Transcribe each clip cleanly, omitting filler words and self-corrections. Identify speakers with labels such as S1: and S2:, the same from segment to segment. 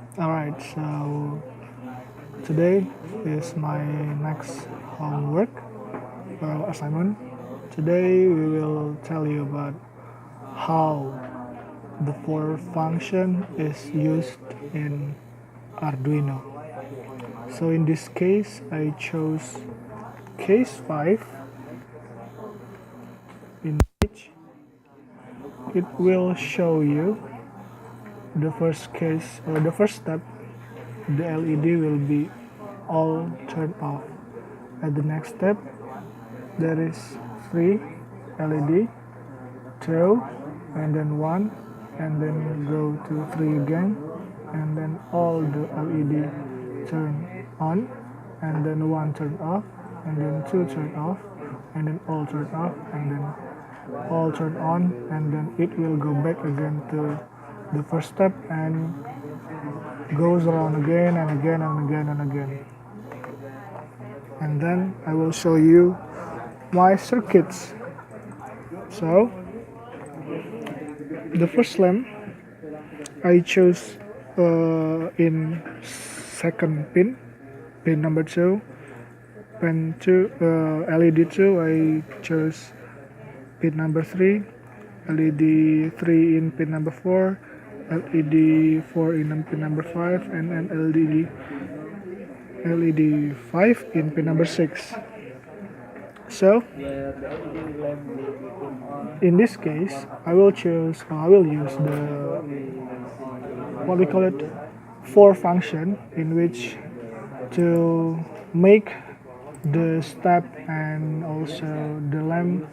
S1: Alright, so today is my next homework or assignment. Today we will tell you about how the for function is used in Arduino. So in this case, I chose case 5 in which it will show you the first case or the first step. The LED will be all turned off. At the next step, there is 3 LED, 2, and then 1, and then go to 3 again, and then all the LED turn on, and then 1 turn off, and then 2 turn off, and then all turn off, and then all turn on, and then it will go back again to the first step and goes around again and again and again and again. And then I will show you my circuits. So the first lamp I chose in second pin number 2, pin 2, LED 2 I chose pin number 3, LED 3 in pin number 4, LED 4 in pin number 5, and an LED 5 in pin number 6. So in this case, I will use the what we call it for function, in which to make the step and also the lamp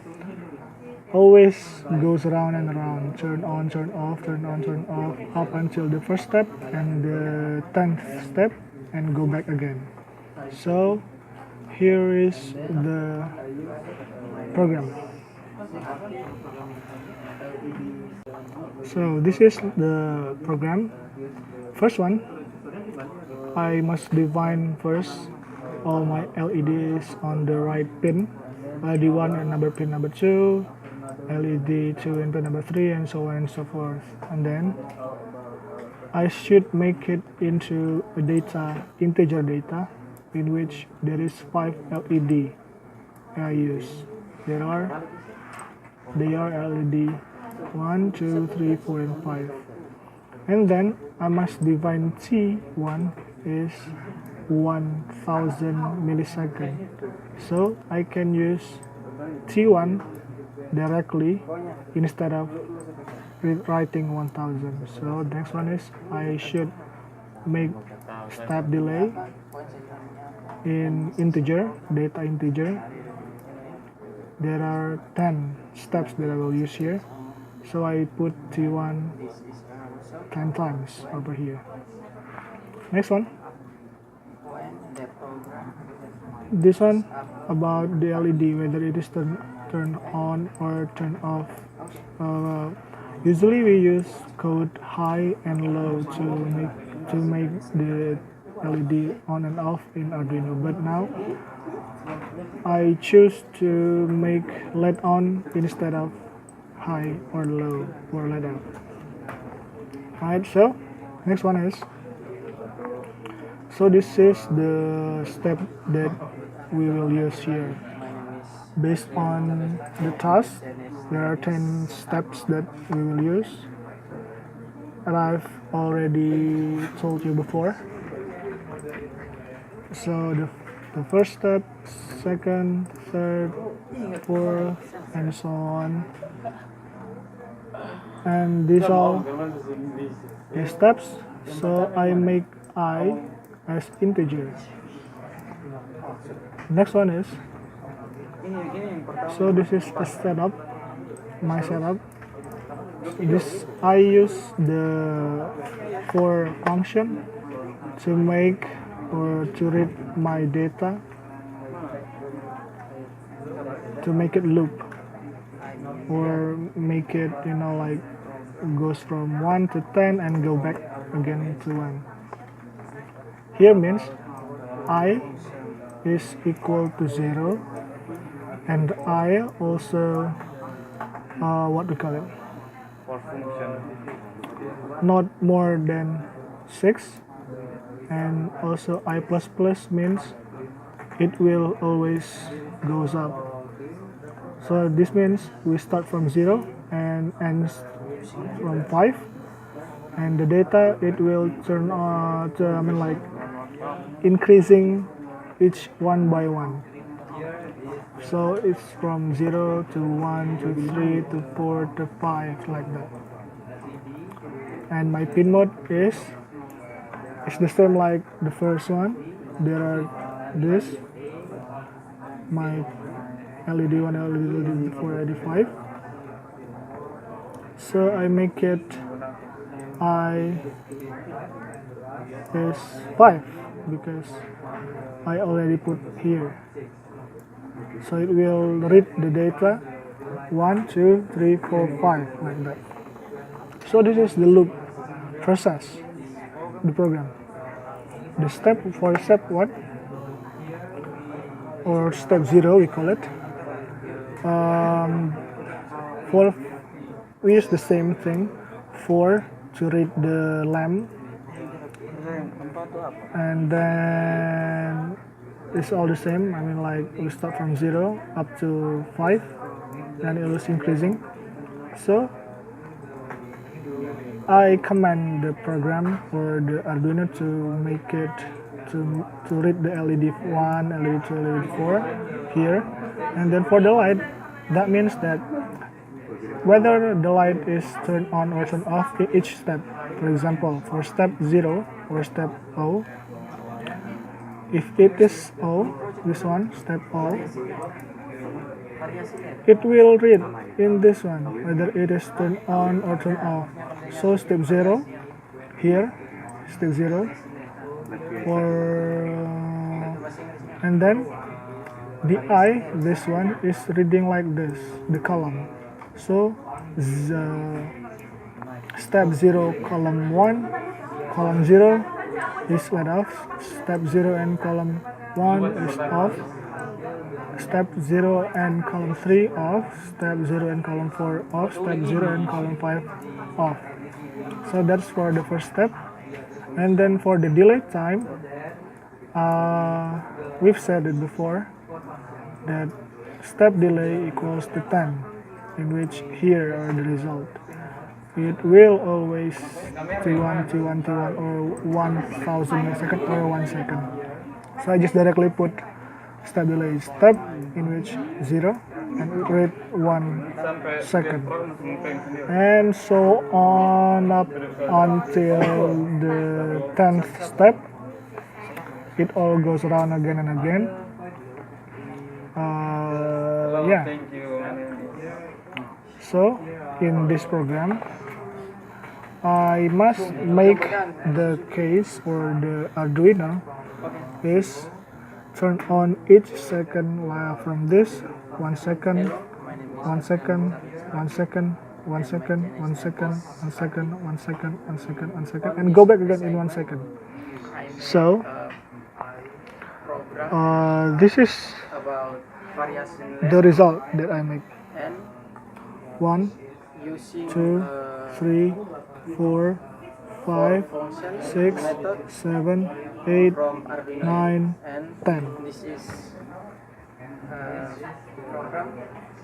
S1: always goes around and around, turn on, turn off, turn on, turn off, up until the first step and the 10th step, and go back again. So here is the program. So this is the program. First one, I must define first all my LEDs on the right pin, LED1 and number pin number 2, LED2 and pin number 3, and so on and so forth. And then I should make it into a integer data, in which there is 5 LED I use. They are LED 1, 2, 3, 4, and 5. And then I must define T1 is 1000 millisecond. So I can use T1 directly instead of writing 1000. So next one is I should make step delay in data integer. There are 10 steps that I will use here, so I put T1 10 times over here. Next one, this one about the LED, whether it is turn on or turn off. Usually we use code high and low to make the LED on and off in Arduino, but now I choose to make LED on instead of high or low or LED out. Alright, so next one is, so this is the step that we will use here. Based on the task, there are 10 steps that we will use, and I've already told you before. So the first step, second, third, fourth, and so on. And these all the steps, so I make I as integer. Next one is, so this is a setup, my setup. This I use the for function to make or to read my data, to make it loop or make it, like goes from 1 to 10 and go back again to 1. Here means I is equal to 0, and I also what we call it,
S2: for function.
S1: not more than 6, and also I++ means it will always goes up. So this means we start from 0 and ends from 5, and the data it will turn on like increasing each one by one. So it's from 0 to 1 to 3 to 4 to 5, like that. And my pin mode is the same like the first one. There are this, my LED 1, LED 4, LED 5. So I make it I is 5 because I already put here. So it will read the data 1, 2, 3, 4, 5, like that. So this is the loop process, the program. The step for step 1 or step 0 we call it. For we use the same thing for to read the lamp, and then it's all the same. I mean, like we start from 0 up to 5, and it is increasing. So I command the program or the Arduino to make it to read the LED 1, LED 2, LED 4 here, and then for the light, that means that whether the light is turned on or turned off in each step. For example, for step 0 or step O, if it is O, this one, step O, it will read in this one whether it is turned on or turned off. So step 0 here, step 0, and then the I, this one is reading like this, the column. So step 0 column 1, column 0 is let off, step 0 and column 1 is off, step 0 and column 3 off, step 0 and column 4 off, step 0 and column 5 off. So that's for the first step. And then for the delay time, we've said it before that step delay equals to 10, in which here are the result. It will always T1, T1, T1 or 1000 millisecond or 1 second. So I just directly put step delay step in which 0 and it read 1 second, and so on up until the 10th step. It all goes around again and again. Yeah. So in this program, I must make the case or the Arduino is turn on each second from this 1 second, 1 second, 1 second, 1 second, 1 second, 1 second, 1 second, 1 second, 1 second, and go back again in 1 second. So this is the result that I make. 1, 2, 3, 4, 5, 6, 7, 8, 9, 10.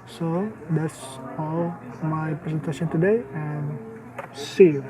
S1: So that's all my presentation today, and see you.